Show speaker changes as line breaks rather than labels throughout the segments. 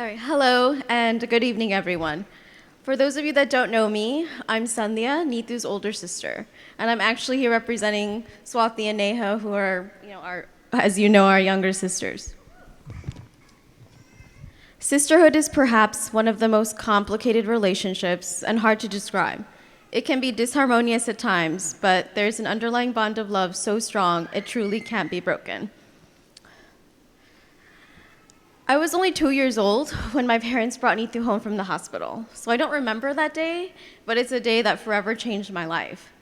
All right, hello and good evening, everyone. For those of you that don't know me, I'm Sandhya, Neethu's older sister, and I'm actually here representing Swati and Neha, who are, as you know, our younger sisters. Sisterhood is perhaps one of the most complicated relationships and hard to describe. It can be disharmonious at times, but there's an underlying bond of love so strong it truly can't be broken. I was only 2 years old when my parents brought Neethu home from the hospital, so I don't remember that day, but it's a day that forever changed my life.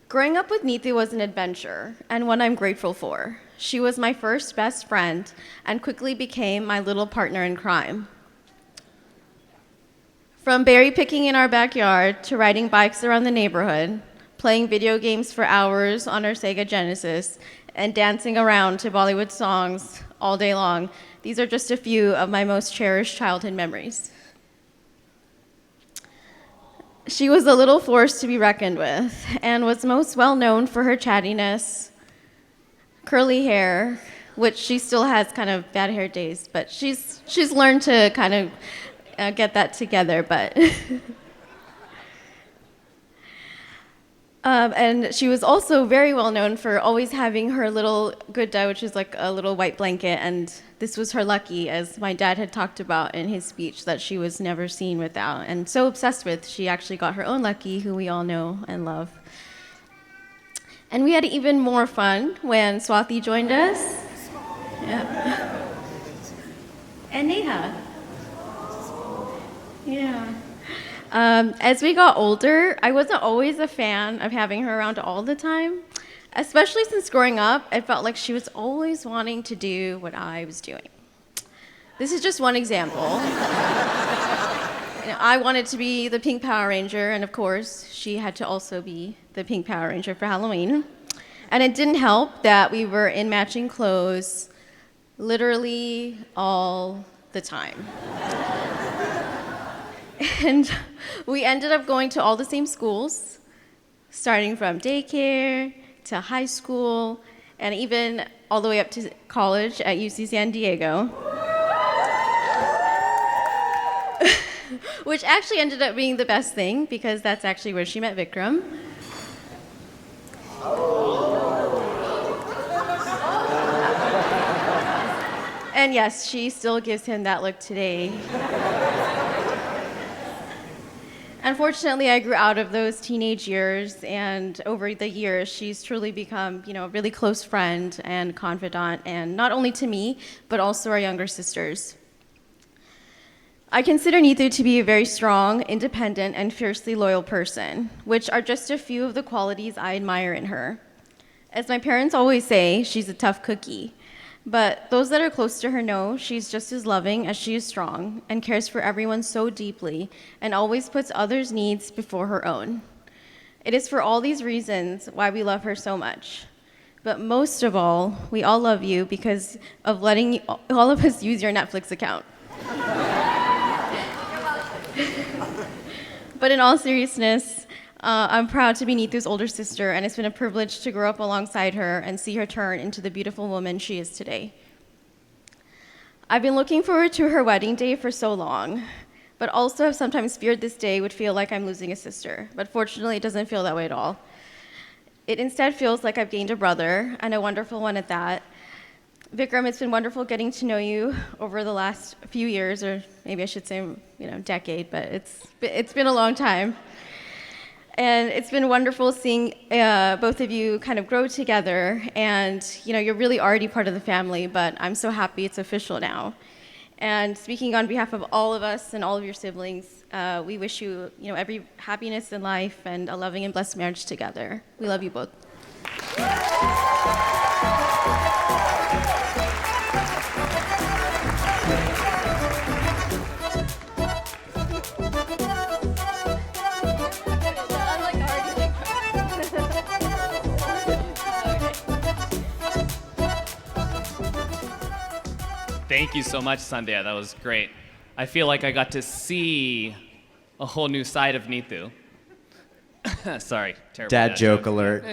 Growing up with Neethu was an adventure, and one I'm grateful for. She was my first best friend and quickly became my little partner in crime. From berry picking in our backyard to riding bikes around the neighborhood, playing video games for hours on our Sega Genesis, and dancing around to Bollywood songs all day long, these are just a few of my most cherished childhood memories. She was a little force to be reckoned with and was most well known for her chattiness, curly hair, which she still has kind of bad hair days, but she's learned to kind of get that together, but and she was also very well known for always having her little gudda, which is like a little white blanket, and this was her lucky, as my dad had talked about in his speech, that she was never seen without, and so obsessed with, she actually got her own lucky, who we all know and love. And we had even more fun when Swati joined us. Yeah. And Neha. Yeah. As we got older, I wasn't always a fan of having her around all the time, especially since growing up, I felt like she was always wanting to do what I was doing. This is just one example. I wanted to be the Pink Power Ranger, and of course, she had to also be the Pink Power Ranger for Halloween. And it didn't help that we were in matching clothes literally all the time. And we ended up going to all the same schools, starting from daycare to high school, and even all the way up to college at UC San Diego. Which actually ended up being the best thing, because that's actually where she met Vikram. And yes, she still gives him that look today. Unfortunately, I grew out of those teenage years, and over the years, she's truly become, a really close friend and confidant, and not only to me, but also our younger sisters. I consider Neethu to be a very strong, independent, and fiercely loyal person, which are just a few of the qualities I admire in her. As my parents always say, she's a tough cookie. But those that are close to her know she's just as loving as she is strong and cares for everyone so deeply and always puts others' needs before her own. It is for all these reasons why we love her so much. But most of all, we all love you because of letting all of us use your Netflix account. But in all seriousness, I'm proud to be Neethu's older sister, and it's been a privilege to grow up alongside her and see her turn into the beautiful woman she is today. I've been looking forward to her wedding day for so long, but also have sometimes feared this day would feel like I'm losing a sister. But fortunately, it doesn't feel that way at all. It instead feels like I've gained a brother, and a wonderful one at that. Vikram, it's been wonderful getting to know you over the last few years, or maybe I should say, decade, but it's been a long time. And it's been wonderful seeing both of you kind of grow together, and you're really already part of the family, but I'm so happy it's official now. And speaking on behalf of all of us and all of your siblings, we wish you, every happiness in life and a loving and blessed marriage together. We love you both.
Thank you so much, Sandhya. That was great. I feel like I got to see a whole new side of Neethu. Sorry, terrible
dad joke alert.